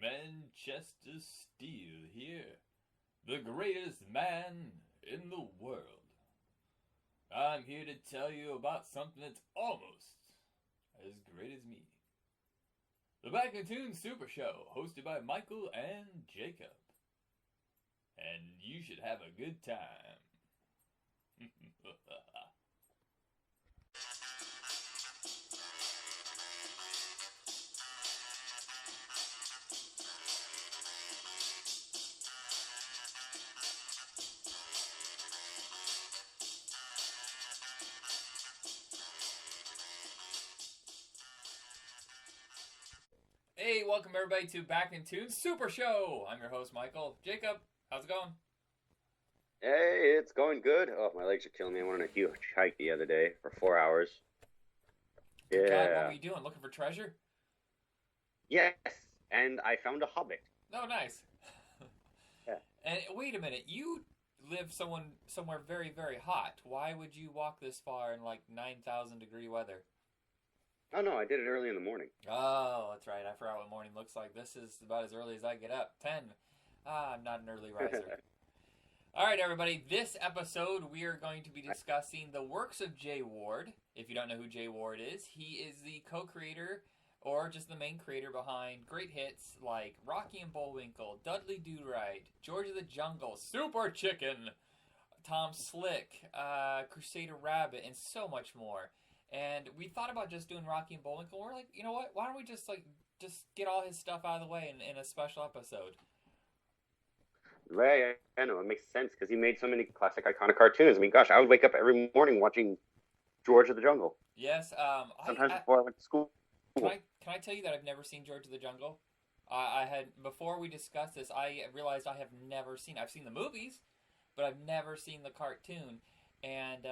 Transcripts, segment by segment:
Manchester Steel here, the greatest man in the world. I'm here to tell you about something that's almost as great as me. The Back in Toons Super Show, hosted by Michael and Jacob. And you should have a good time. Hey, welcome everybody to Back in Toons Super Show. I'm your host, Michael. Jacob, how's it going? Hey, it's going good. Oh, my legs are killing me. I went on a huge hike the other day for 4 hours. God, what Yeah. were you doing? Looking for treasure? Yes, and I found a hobbit. Oh, nice. Yeah. And wait a minute, you live somewhere very, very hot. Why would you walk this far in like 9,000 degree weather? Oh, no, I did it early in the morning. Oh, that's right. I forgot what morning looks like. This is about as early as I get up. 10. I'm not an early riser. All right, everybody. This episode, we are going to be discussing the works of Jay Ward. If you don't know who Jay Ward is, he is the co-creator or just the main creator behind great hits like Rocky and Bullwinkle, Dudley Do-right, George of the Jungle, Super Chicken, Tom Slick, Crusader Rabbit, and so much more. And we thought about just doing Rocky and Bullwinkle. We're like, you know what? Why don't we just get all his stuff out of the way in a special episode? Right, I know, it makes sense because he made so many classic, iconic cartoons. I mean, gosh, I would wake up every morning watching George of the Jungle. Yes. Sometimes before I went to school. Can I tell you that I've never seen George of the Jungle? I had, before we discussed this, I realized I have never seen. I've seen the movies, but I've never seen the cartoon. And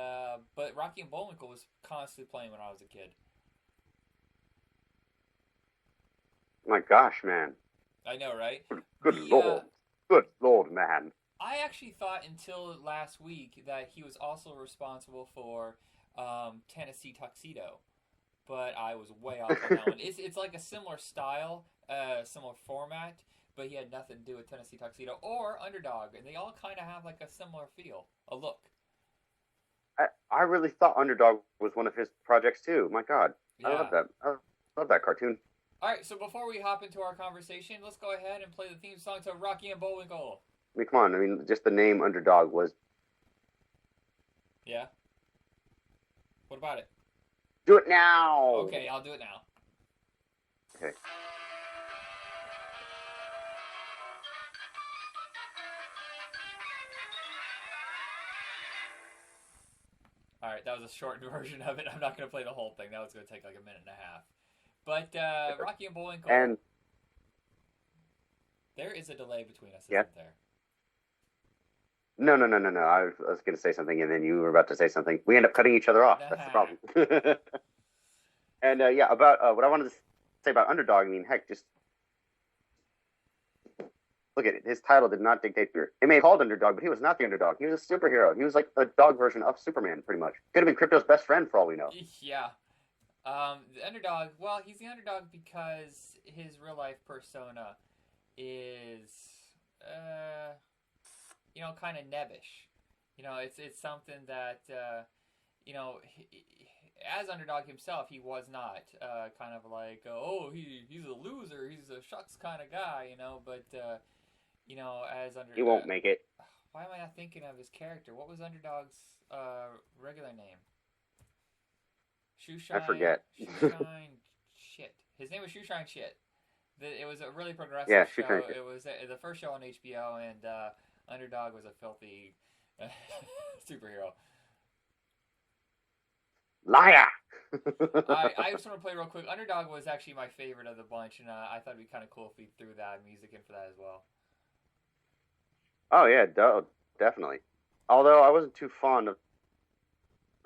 but Rocky and Bullwinkle was constantly playing when I was a kid. My gosh, man. I know, right? Good Lord. Good Lord, man. I actually thought until last week that he was also responsible for Tennessee Tuxedo, but I was way off on that one. It's like a similar style, similar format, but he had nothing to do with Tennessee Tuxedo or Underdog, and they all kind of have like a similar feel, a look. I really thought Underdog was one of his projects too. My God, Yeah. I love that. I love that cartoon. All right, so before we hop into our conversation, let's go ahead and play the theme song to Rocky and Bullwinkle. I mean, come on. I mean, just the name Underdog was... Yeah? What about it? Do it now! Okay, I'll do it now. Okay. All right, that was a shortened version of it. I'm not going to play the whole thing. That was going to take like a minute and a half. But Rocky and Bullwinkle... And... There is a delay between us, Yeah. isn't there? No. I was going to say something, and then you were about to say something. We end up cutting each other off. That's the problem. And, yeah, about what I wanted to say about Underdog, I mean, heck, just... Look at it. His title did not dictate fear. It may have called Underdog, but he was not the underdog. He was a superhero. He was like a dog version of Superman, pretty much. Could have been Crypto's best friend, for all we know. Yeah. The underdog, well, he's the underdog because his real-life persona is, kind of nebbish. It's something that, as underdog himself, he was not kind of like, he's a loser, he's a shucks kind of guy, but, as underdog... He won't make it. Why am I not thinking of his character? What was Underdog's regular name? Shoeshine... I forget. Shoeshine Shit. His name was Shoeshine Shit. It was a really progressive show. Shoeshine Shit. It was the first show on HBO, and Underdog was a filthy superhero. Liar! I just want to play real quick. Underdog was actually my favorite of the bunch, and I thought it'd be kind of cool if we threw that music in for that as well. Oh, yeah, definitely. Although I wasn't too fond of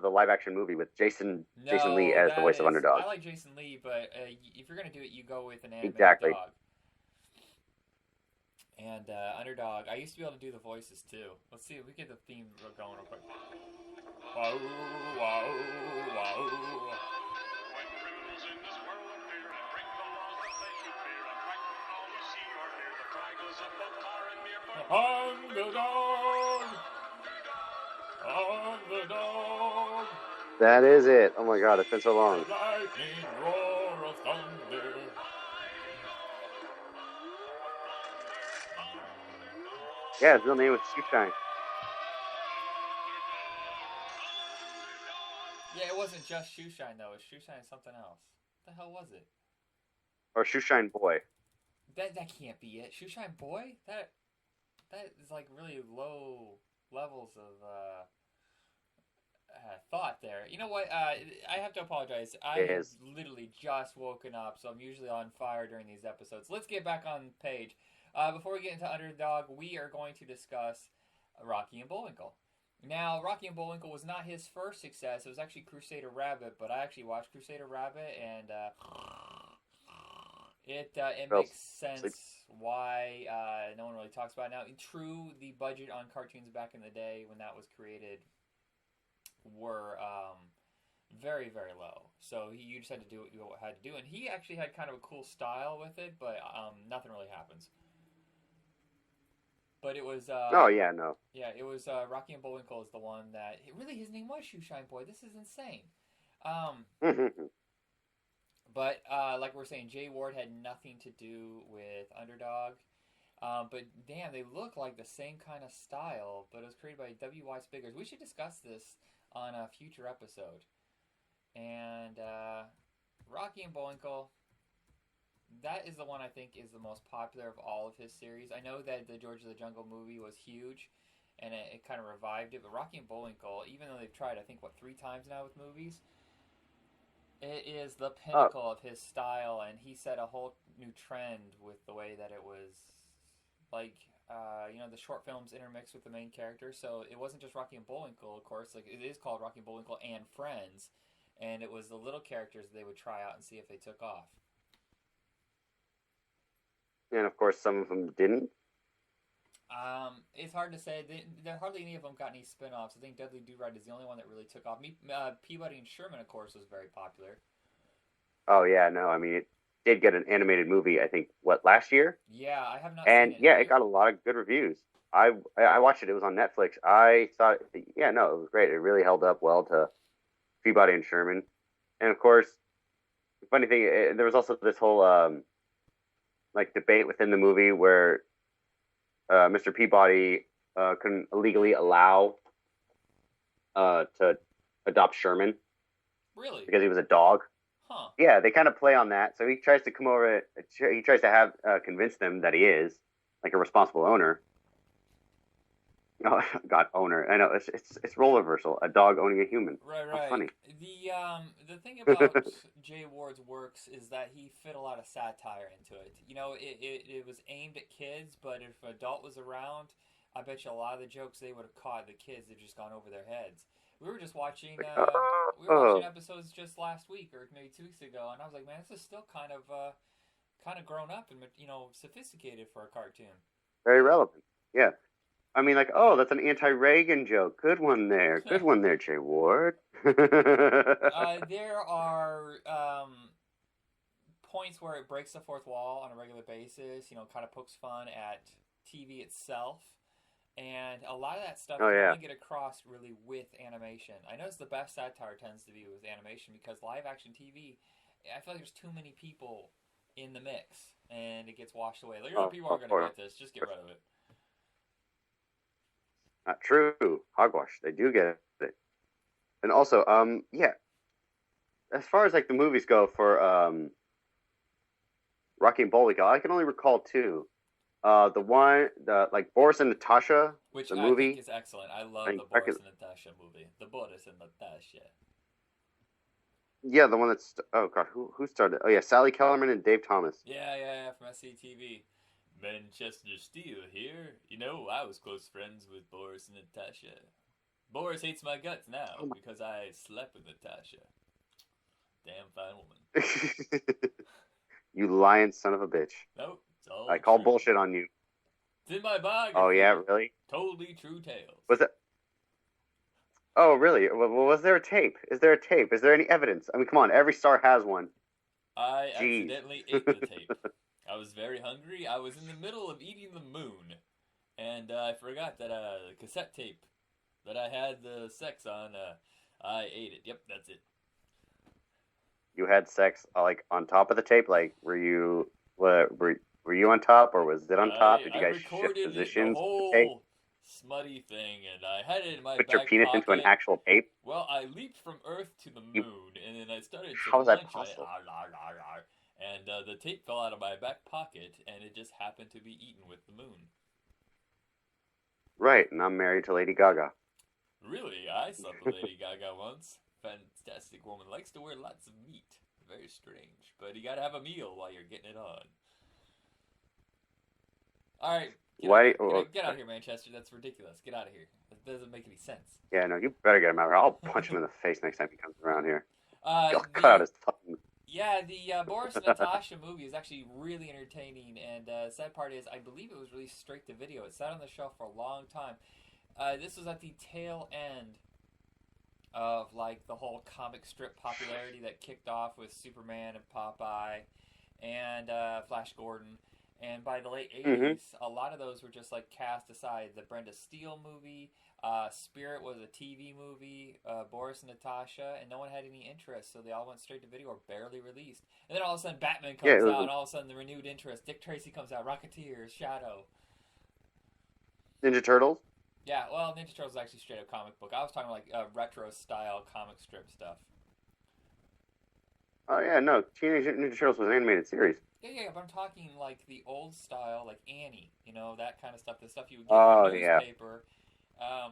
the live-action movie with Jason Lee as the voice of Underdog. I like Jason Lee, but if you're going to do it, you go with an animated dog. And Underdog, I used to be able to do the voices too. Let's see if we get the theme going real quick. Wow, wow, wow. When criminals in this world appear and break the laws that they should fear and frighten all the Underdog. Underdog. That is it. Oh my god, it's been so long. The lightning roar of thunder. Yeah, his real name was Shoeshine. Yeah, it wasn't just Shoeshine though. It was Shoeshine and something else. What the hell was it? Or Shoeshine Boy. That can't be it. Shoeshine Boy? That is like really low levels of thought there. You know what? I have to apologize. I have literally just woken up, so I'm usually on fire during these episodes. Let's get back on page. Before we get into Underdog, we are going to discuss Rocky and Bullwinkle. Now, Rocky and Bullwinkle was not his first success. It was actually Crusader Rabbit, but I actually watched Crusader Rabbit, and it makes sense why no one really talks about it now. True, the budget on cartoons back in the day when that was created were very, very low. So you just had to do what you had to do, and he actually had kind of a cool style with it, but nothing really happens. But it was. Oh yeah, no. Yeah, it was Rocky and Bullwinkle is the one that really his name was Shoeshine Boy. This is insane. But like we were saying, Jay Ward had nothing to do with Underdog. But damn, they look like the same kind of style. But it was created by W.Y. Spiggers. We should discuss this on a future episode. And Rocky and Bullwinkle. That is the one I think is the most popular of all of his series. I know that the George of the Jungle movie was huge, and it kind of revived it. But Rocky and Bullwinkle, even though they've tried, I think, 3 times now with movies, it is the pinnacle of his style, and he set a whole new trend with the way that it was, like, the short films intermixed with the main character. So it wasn't just Rocky and Bullwinkle, of course. Like, it is called Rocky and Bullwinkle and Friends, and it was the little characters they would try out and see if they took off. And of course, some of them didn't. It's hard to say. There hardly any of them got any spin-offs. I think Dudley Do-right is the only one that really took off. Peabody and Sherman, of course, was very popular. Oh yeah, no. I mean, it did get an animated movie. I think last year. Yeah, I have not. And seen it. Yeah, it got a lot of good reviews. I watched it. It was on Netflix. I thought, it was great. It really held up well to Peabody and Sherman. And of course, the funny thing, there was also this whole debate within the movie where Mr. Peabody couldn't legally allow to adopt Sherman. Really? Because he was a dog. Huh. Yeah, they kind of play on that. So he tries to come over. He tries to have convince them that he is like a responsible owner. Oh God, owner. I know it's role reversal. A dog owning a human. Right. How funny. The thing about Jay Ward's works is that he fit a lot of satire into it. It was aimed at kids, but if an adult was around, I bet you a lot of the jokes they would have caught the kids have just gone over their heads. We were just watching episodes just last week or maybe 2 weeks ago, and I was like, man, this is still kind of grown up and sophisticated for a cartoon. Very relevant. Yeah. I mean, that's an anti-Reagan joke. Good one there. Good one there, Jay Ward. There are points where it breaks the fourth wall on a regular basis, kind of pokes fun at TV itself. And a lot of that stuff can only get across really with animation. I notice the best satire tends to be with animation because live-action TV, I feel like there's too many people in the mix, and it gets washed away. People aren't going to get this. Just get rid of it. Not true. Hogwash. They do get it. And also, as far as the movies go for Rocky and Bullwinkle, I can only recall 2. Boris and Natasha, which the I movie think is excellent. I love the Boris and Natasha movie. The Boris and Natasha. Yeah, the one that's who started? Oh yeah, Sally Kellerman and Dave Thomas. Yeah, from SCTV. Manchester Steel here. I was close friends with Boris and Natasha. Boris hates my guts now because I slept with Natasha. Damn fine woman. You lying son of a bitch. Nope, it's all I call true. bullshit on you. It's in my biography. Oh yeah, really? Totally true tales. Was it? Oh really? Well, was there a tape? Is there a tape? Is there any evidence? I mean, come on, every star has one. I accidentally ate the tape. I was very hungry. I was in the middle of eating the moon. And I forgot that cassette tape that I had the sex on. I ate it. Yep, that's it. You had sex like on top of the tape. Like, were you on top or was it on top? Did you I guys shift recorded it, the positions with the tape? whole smutty thing, and I had it in my Put your back penis into an pocket. actual tape? Well, I leaped from Earth to the You, moon, and then I started to how is that munch. possible? And the tape fell out of my back pocket, and it just happened to be eaten with the moon. Right, and I'm married to Lady Gaga. Really, I slept with Lady Gaga once. Fantastic woman. Likes to wear lots of meat. Very strange. But you gotta have a meal while you're getting it on. Alright. Why? Get out of here, Manchester. That's ridiculous. Get out of here. That doesn't make any sense. Yeah, no, you better get him out of here. I'll punch him in the face next time he comes around here. I'll cut out his tongue. Yeah, the Boris and Natasha movie is actually really entertaining, and sad part is, I believe it was released straight to video. It sat on the shelf for a long time. This was at the tail end of like the whole comic strip popularity that kicked off with Superman and Popeye and Flash Gordon. And by the late 80s, a lot of those were just like cast aside. The Brenda Steele movie, Spirit was a TV movie, Boris and Natasha, and no one had any interest, so they all went straight to video or barely released. And then all of a sudden Batman comes out, and all of a sudden the renewed interest. Dick Tracy comes out, Rocketeers, Shadow. Ninja Turtles? Yeah, well, Ninja Turtles is actually straight up comic book. I was talking like retro style comic strip stuff. Oh yeah, no, Teenage Ninja Turtles was an animated series. Yeah, but I'm talking like the old style, like Annie, that kind of stuff, the stuff you would get in the newspaper. Yeah.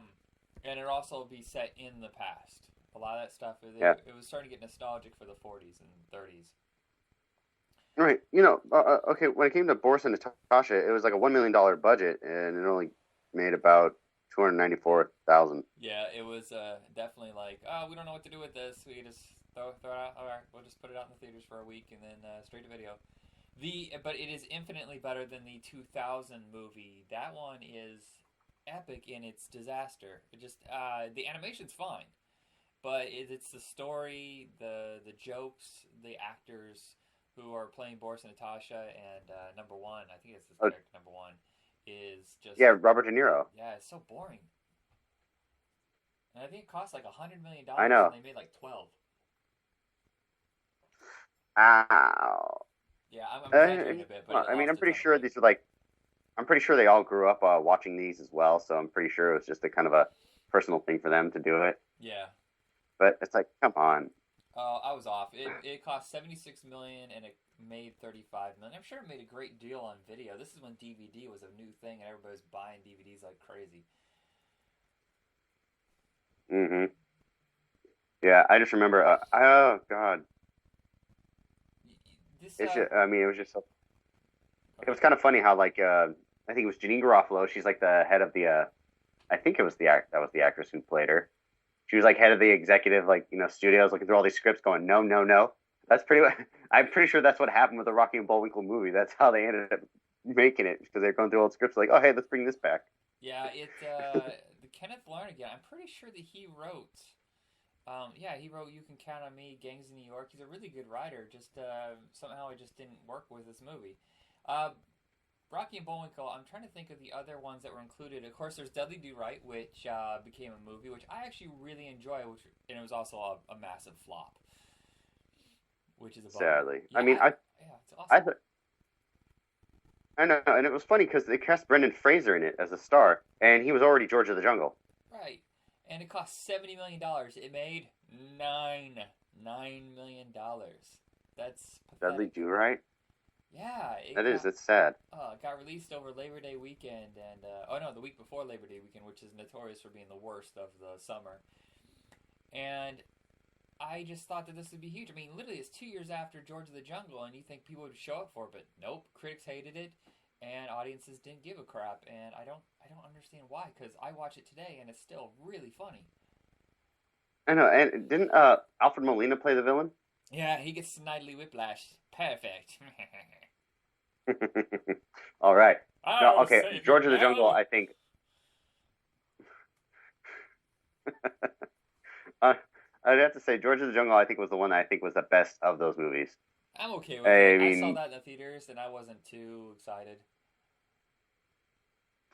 And it'd also be set in the past. A lot of that stuff, it was starting to get nostalgic for the 40s and 30s. Right. Okay, when it came to Boris and Natasha, it was like a $1 million budget, and it only made about $294,000. Yeah, it was definitely like, oh, we don't know what to do with this. We just throw it out. All right, we'll just put it out in the theaters for a week and then straight to video. But it is infinitely better than the 2000 movie. That one is epic in its disaster. It just the animation's fine, but it's the story, the jokes, the actors who are playing Boris and Natasha, and number one, I think it's this character number one, is just Robert De Niro. Yeah, it's so boring. And I think it cost like $100 million. I know. And they made like 12. Ow. Yeah, I'm exaggerating a bit, but I'm pretty sure these are like. I'm pretty sure they all grew up watching these as well, so I'm pretty sure it was just a kind of a personal thing for them to do it. Yeah. But it's like, come on. I was off. It cost $76 million and it made $35 million. I'm sure it made a great deal on video. This is when DVD was a new thing and everybody was buying DVDs like crazy. Mm-hmm. Yeah, I just remember. Oh God. It was just so. It was kind of funny how like I think it was Janine Garofalo. She's like the head of the. I think it was that was the actress who played her. She was like head of the executive studios, looking through all these scripts, going no, no, no. That's pretty. I'm pretty sure that's what happened with the Rocky and Bullwinkle movie. That's how they ended up making it, because they're going through old scripts like, oh hey, let's bring this back. Yeah, the Kenneth Lonergan. I'm pretty sure that he wrote. He wrote You Can Count on Me, Gangs in New York. He's a really good writer. Just somehow it just didn't work with this movie. Rocky and Bullwinkle, I'm trying to think of the other ones that were included. Of course, there's Dudley Do-right, which became a movie, which I actually really enjoy, and it was also a massive flop. Which is a bummer. Sadly. Yeah, it's awesome. I know, and it was funny because they cast Brendan Fraser in it as a star, and he was already George of the Jungle. Right. And it cost $70 million. It made $9 million. That's pathetic. Dudley Do-right? Yeah. It's sad. It got released over Labor Day weekend, and the week before Labor Day weekend, which is notorious for being the worst of the summer. And I just thought that this would be huge. I mean, literally, it's 2 years after George of the Jungle, and you think people would show up for it, but nope, critics hated it, and audiences didn't give a crap, and I don't understand why, because I watch it today, and it's still really funny. I know, and didn't Alfred Molina play the villain? Yeah, he gets snidely whiplash. Perfect. All right. No, okay, George of the Jungle, I think. I'd have to say George of the Jungle, I think, was the one I think was the best of those movies. I'm okay with it. I saw that in the theaters, and I wasn't too excited.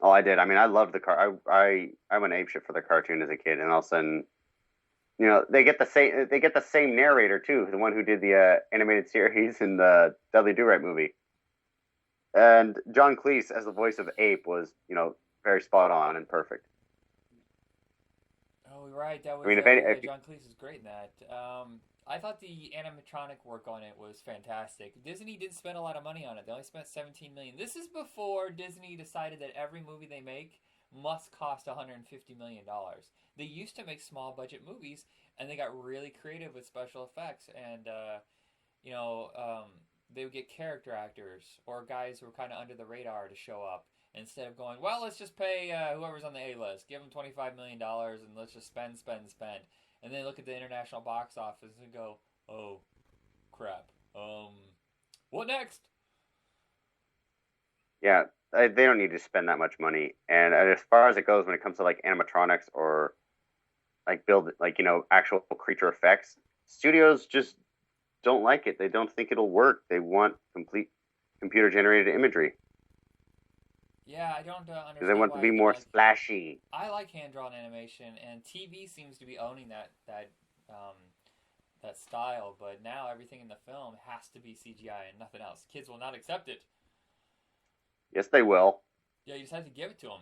Oh, I did. I mean, I loved the car. I went apeshit for the cartoon as a kid, and all of a sudden, they get the same narrator too, the one who did the animated series in the Dudley Do-right movie. And John Cleese as the voice of Ape was, very spot on and perfect. Oh, right. That I was mean, John Cleese is great in that. I thought the animatronic work on it was fantastic. Disney didn't spend a lot of money on it. They only spent 17 million. This is before Disney decided that every movie they make must cost 150 million dollars. They used to make small budget movies, and they got really creative with special effects. And you know, they would get character actors or guys who were kind of under the radar to show up instead of going, well, let's just pay whoever's on the A list, give them $25 million, and let's just spend, spend, spend. And then look at the international box office and go, oh, crap. What next? Yeah, they don't need to spend that much money. And as far as it goes, when it comes to like animatronics or like build like actual creature effects, studios just don't like it. They don't think it'll work. They want complete computer generated imagery Yeah, I don't because they understand want why to be you don't more like. splashy. I like hand drawn animation, and TV seems to be owning um, that style. But now everything in the film has to be CGI and nothing else. Kids will not accept it. Yes, they will. Yeah, you just have to give it to them.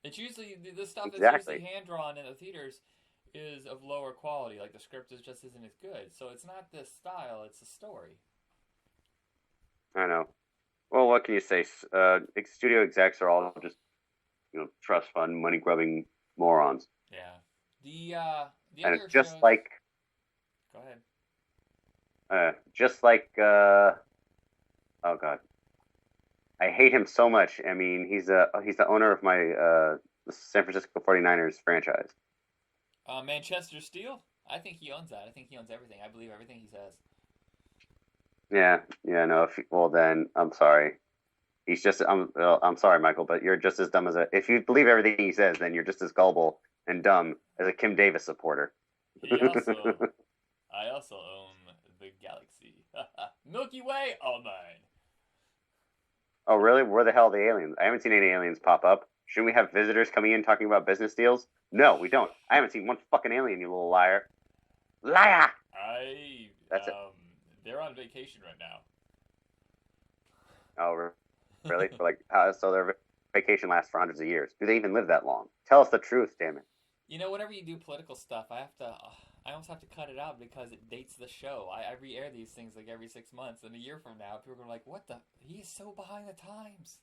It's usually the stuff that's usually Exactly. hand drawn in the theaters is of lower quality. Like the script is just isn't as good. So it's not the style; it's the story. I know. Well, what can you say? Studio execs are all just trust fund money grubbing morons, Yeah. The and other it's just shows. like Go ahead. just like oh god, I hate him so much. I mean, he's the owner of my the San Francisco 49ers franchise. Manchester Steel. I think he owns that. I think he owns everything. I believe everything he says. Yeah, yeah, no. Well, then I'm sorry. I'm sorry, Michael, but you're just as dumb as a. If you believe everything he says, then you're just as gullible and dumb as a Kim Davis supporter. He also. I also own the galaxy. Milky Way, all mine. Oh, really? Where the hell are the aliens? I haven't seen any aliens pop up. Shouldn't we have visitors coming in talking about business deals? No, we don't. I haven't seen one fucking alien, you little liar. Liar! I That's it. they're on vacation right now. Oh, really? For like, so their vacation lasts for hundreds of years. Do they even live that long? Tell us the truth, damn it. You know, whenever you do political stuff, I almost have to cut it out because it dates the show. I re-air these things like every 6 months, and a year from now, people are like, "What the? He is so behind the times."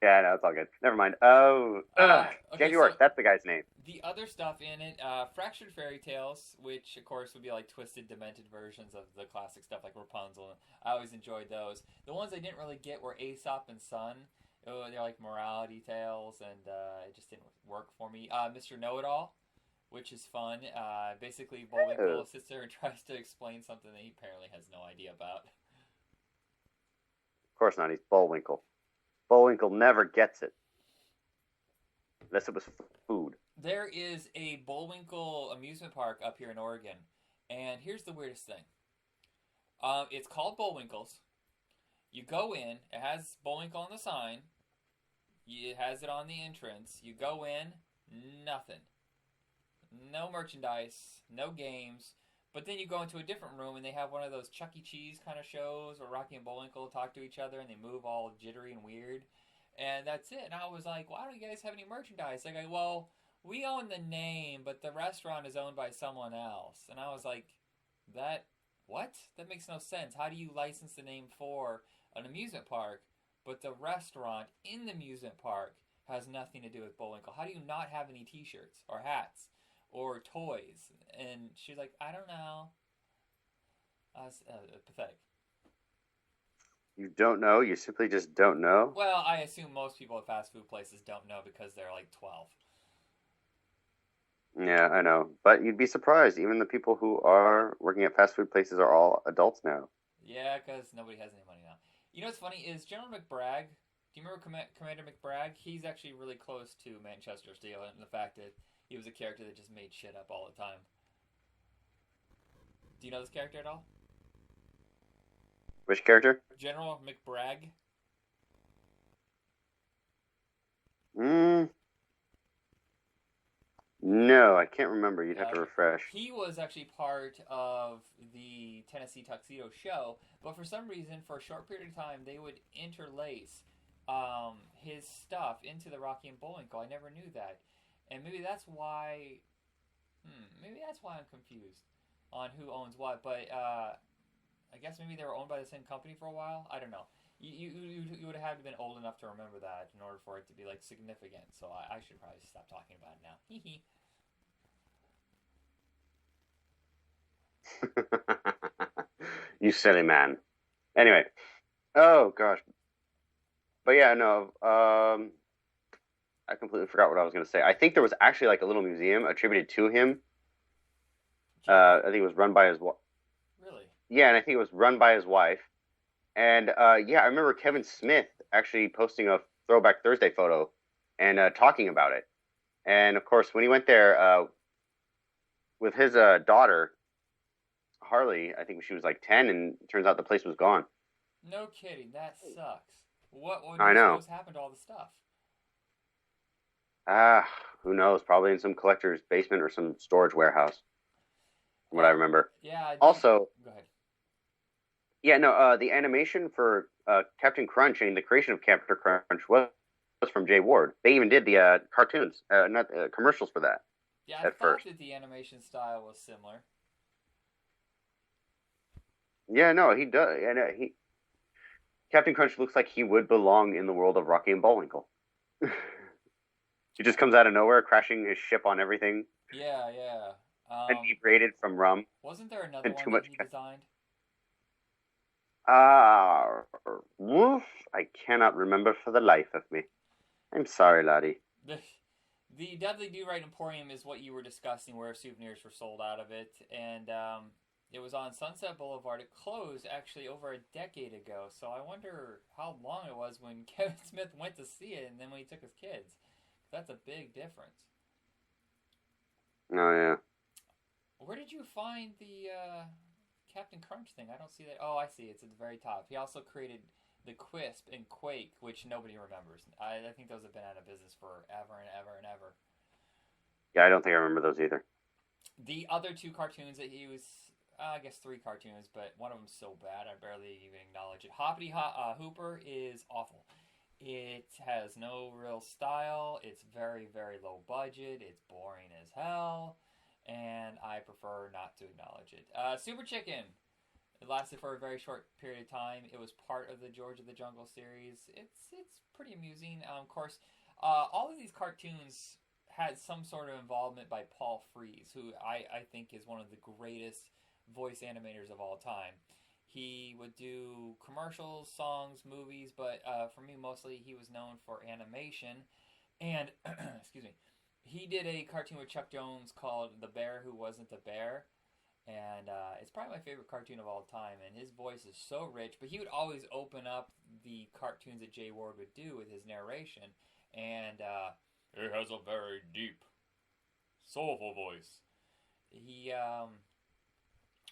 Yeah, no, it's all good. Never mind. Oh, Okay, Jandy so Ork, that's the guy's name. the other stuff in it, fractured fairy tales, which of course would be like twisted, demented versions of the classic stuff like Rapunzel. I always enjoyed those. The ones I didn't really get were Aesop and Son. Oh, they're like morality tales, and it just didn't work for me. Mr. Know-It-All, which is fun. Basically, Oh, Bullwinkle sits there and tries to explain something that he apparently has no idea about. of course not. He's Bullwinkle. Bullwinkle never gets it unless it was food. There is a Bullwinkle amusement park up here in Oregon, and here's the weirdest thing. It's called Bullwinkle's. You go in, it has Bullwinkle on the sign. It has it on the entrance. You go in, nothing. No merchandise, no games. But then you go into a different room and they have one of those Chuck E. Cheese kind of shows where Rocky and Bullwinkle talk to each other and they move all jittery and weird. And that's it. And I was like, why don't you guys have any merchandise? They go, well, we own the name, but the restaurant is owned by someone else. And I was like, that, what? That makes no sense. How do you license the name for an amusement park, but the restaurant in the amusement park has nothing to do with Bullwinkle? How do you not have any t-shirts or hats or toys? And she's like, I don't know. Pathetic. You don't know. You simply just don't know. Well, I assume most people at fast food places don't know because they're like 12. Yeah, I know. But you'd be surprised. Even the people who are working at fast food places are all adults now. Yeah, because nobody has any money now. You know what's funny is General McBragg. Do you remember Commander McBragg? He's actually really close to Manchester Steel and the fact that he was a character that just made shit up all the time. Do you know this character at all? Which character? General McBragg. Mm, no, I can't remember. You'd have to Okay. refresh. He was actually part of the Tennessee Tuxedo Show, but for some reason, for a short period of time, they would interlace his stuff into the Rocky and Bullwinkle. I never knew that, and maybe that's why. Maybe that's why I'm confused on who owns what. But I guess maybe they were owned by the same company for a while. I don't know. You would have been old enough to remember that in order for it to be like significant. So I should probably stop talking about it now. Hee hee. You silly man. Anyway, oh gosh, but yeah, no. I completely forgot what I was going to say. I think there was actually like a little museum attributed to him. I think it was run by his wife. Really? Yeah, and I think it was run by his wife. And yeah, I remember Kevin Smith actually posting a Throwback Thursday photo and talking about it. And of course, when he went there with his daughter, Harley, I think she was like 10, and it turns out the place was gone. No kidding. That sucks. What do I you know. suppose happened to all the stuff? Ah, who knows? Probably in some collector's basement or some storage warehouse, from what I remember. Yeah. Also, Go ahead. yeah, no, the animation for Captain Crunch and the creation of Captain Crunch was from Jay Ward. They even did the cartoons, not commercials for that. Yeah, I At thought first. that the animation style was similar. Yeah, no, he does, and Captain Crunch looks like he would belong in the world of Rocky and Bullwinkle. He just comes out of nowhere, crashing his ship on everything, Yeah, yeah. inebriated from rum Wasn't there another and one too that much. he designed? Ah, woof! I cannot remember for the life of me. I'm sorry, laddie. The Dudley Do-right Emporium is what you were discussing, where souvenirs were sold out of it, and it was on Sunset Boulevard. It closed actually over a decade ago, so I wonder how long it was when Kevin Smith went to see it, and then when he took his kids. That's a big difference. Oh yeah. Where did you find the Captain Crunch thing? I don't see that. Oh, I see. It's at the very top. He also created the Quisp and Quake, which nobody remembers. I think those have been out of business forever and ever and ever. Yeah, I don't think I remember those either. The other two cartoons that he was, I guess three cartoons, but one of them's so bad I barely even acknowledge it. Hoppity Hooper is awful. It has no real style. It's very, very low budget. It's boring as hell. And I prefer not to acknowledge it. Super Chicken. It lasted for a very short period of time. It was part of the George of the Jungle series. It's pretty amusing. Of course, all of these cartoons had some sort of involvement by Paul Frees, who I think is one of the greatest voice animators of all time. He would do commercials, songs, movies, but for me, mostly he was known for animation. And, excuse me, he did a cartoon with Chuck Jones called The Bear Who Wasn't a Bear. And it's probably my favorite cartoon of all time. And his voice is so rich, but he would always open up the cartoons that Jay Ward would do with his narration. And he has a very deep, soulful voice.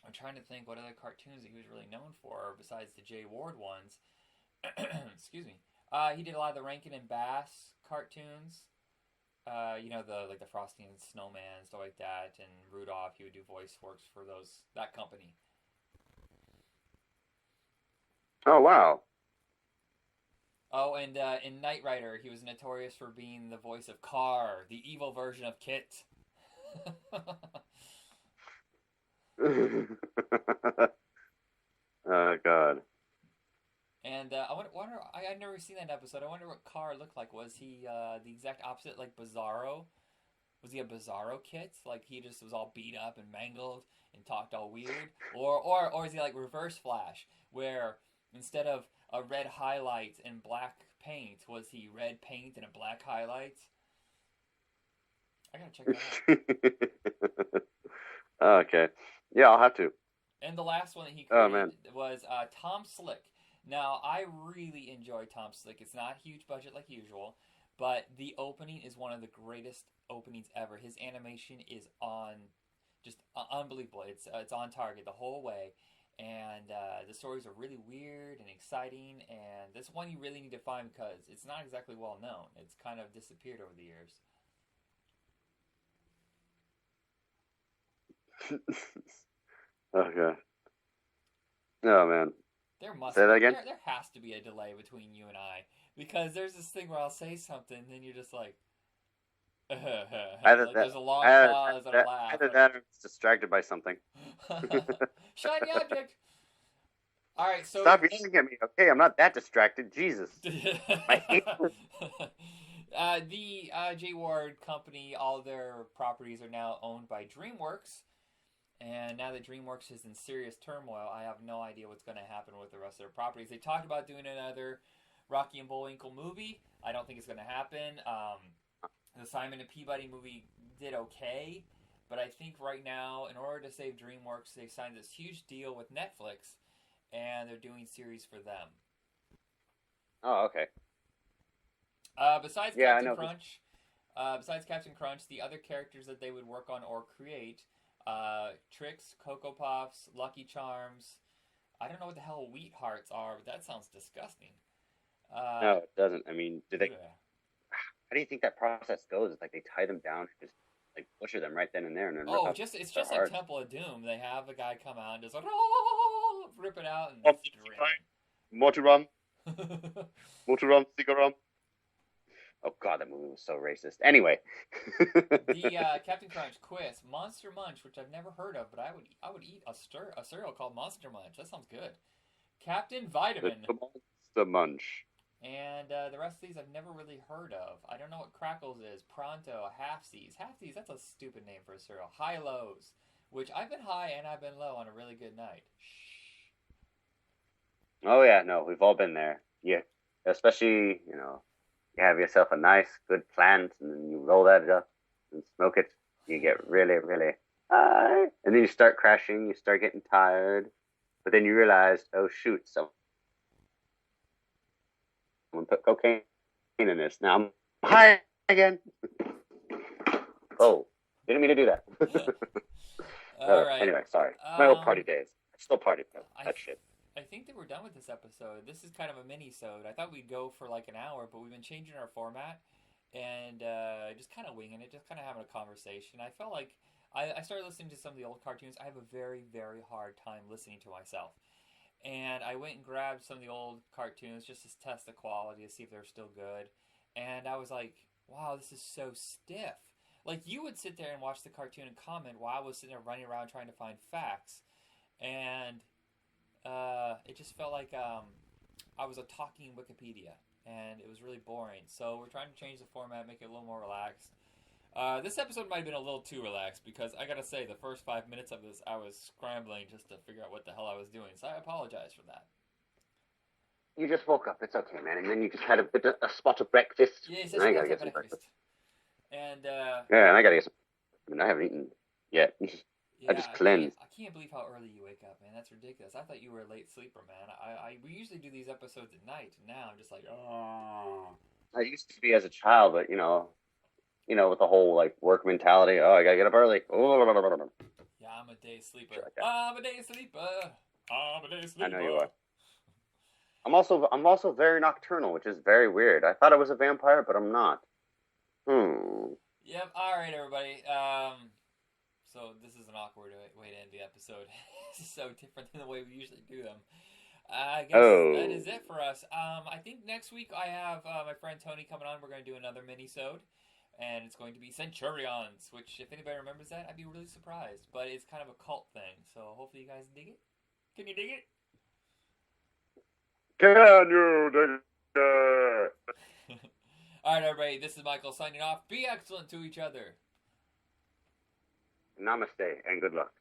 I'm trying to think what other cartoons that he was really known for besides the Jay Ward ones. Excuse me. He did a lot of the Rankin and Bass cartoons. The Frosty and Snowman, stuff like that, and Rudolph. He would do voice works for that company. Oh wow. Oh, and in Knight Rider, he was notorious for being the voice of Carr, the evil version of Kit. Oh God. And I wonder I'd never seen that episode. I wonder what Carr looked like. Was he the exact opposite, like Bizarro? Was he a Bizarro Kit? Like he just was all beat up and mangled and talked all weird? Or is he like Reverse Flash, where instead of a red highlight and black paint, was he red paint and a black highlight? I gotta check that out. Okay. Yeah, I'll have to. And the last one that he created man. was Tom Slick. Now, I really enjoy Tom Slick. It's not huge budget like usual, but the opening is one of the greatest openings ever. His animation is just unbelievable. It's on target the whole way, And the stories are really weird and exciting, and this one you really need to find because it's not exactly well known. It's kind of disappeared over the years. Okay. Oh man. Say that again. There has to be a delay between you and I because there's this thing where I'll say something, and then you're just like, like there's a long pause and a laugh. Either that or it's distracted by something. Shiny object. All right, so stop yelling at me. Okay, I'm not that distracted. Jesus. I hate the J. Ward Company, all their properties are now owned by DreamWorks. And now that DreamWorks is in serious turmoil, I have no idea what's going to happen with the rest of their properties. They talked about doing another Rocky and Bullwinkle movie. I don't think it's going to happen. The Simon and Peabody movie did okay, but I think right now, in order to save DreamWorks, they signed this huge deal with Netflix, and they're doing series for them. Oh, okay. Besides Captain Crunch, the other characters that they would work on or create, Trix, Cocoa Puffs, Lucky Charms. I don't know what the hell wheat hearts are, but that sounds disgusting. No, it doesn't. I mean, how do you think that process goes? It's like they tie them down and just like butcher them right then and there, and then it's just like Temple of Doom. They have a guy come out and just like rip it out and Motorum, Cigarum. Oh god, that movie was so racist. Anyway, the Captain Crunch Quiz Monster Munch, which I've never heard of, but I would eat a cereal called Monster Munch. That sounds good. Captain Vitamin. The Monster Munch. And the rest of these I've never really heard of. I don't know what Crackles is. Pronto, Halfsies. Halfsies, that's a stupid name for a cereal. High Lows, which I've been high and I've been low on a really good night. Shh. Oh yeah, no, we've all been there. Yeah, especially, you have yourself a nice, good plant, and then you roll that up and smoke it. You get really, really high. And then you start crashing, you start getting tired. But then you realize, oh shoot, someone put cocaine in this. Now I'm high again. Oh, didn't mean to do that. All right. Anyway, sorry. My old party days. I still party that shit. I think that we're done with this episode. This is kind of a mini-sode. I thought we'd go for like an hour, but we've been changing our format and just kind of winging it, just kind of having a conversation. I felt like I started listening to some of the old cartoons. I have a very, very hard time listening to myself. And I went and grabbed some of the old cartoons just to test the quality to see if they're still good. And I was like, wow, this is so stiff. Like, you would sit there and watch the cartoon and comment while I was sitting there running around trying to find facts. And it just felt like I was a talking Wikipedia. And it was really boring. So we're trying to change the format, make it a little more relaxed. This episode might have been a little too relaxed because I gotta say, the first 5 minutes of this, I was scrambling just to figure out what the hell I was doing. So I apologize for that. You just woke up. It's okay, man. And then you just had a spot of breakfast. Yes, I gotta get some breakfast. And yeah, and I gotta get some. I mean, I haven't eaten yet. Yeah, I just cleansed. I can't believe how early you wake up, man. That's ridiculous. I thought you were a late sleeper, man. We usually do these episodes at night, and now I'm just like, oh. I used to be as a child, but with the whole like work mentality. Oh, I gotta get up early. Yeah, I'm a day sleeper. I'm a day sleeper. I'm a day sleeper. I know you are. I'm also very nocturnal, which is very weird. I thought I was a vampire, but I'm not. Yep. All right, everybody. So this is an awkward way to end the episode. This is so different than the way we usually do them. I guess that is it for us. I think next week I have my friend Tony coming on. We're going to do another mini-sode. And it's going to be Centurions, which, if anybody remembers that, I'd be really surprised. But it's kind of a cult thing, so hopefully you guys dig it. Can you dig it? Can you dig it? All right, everybody, this is Michael signing off. Be excellent to each other. Namaste, and good luck.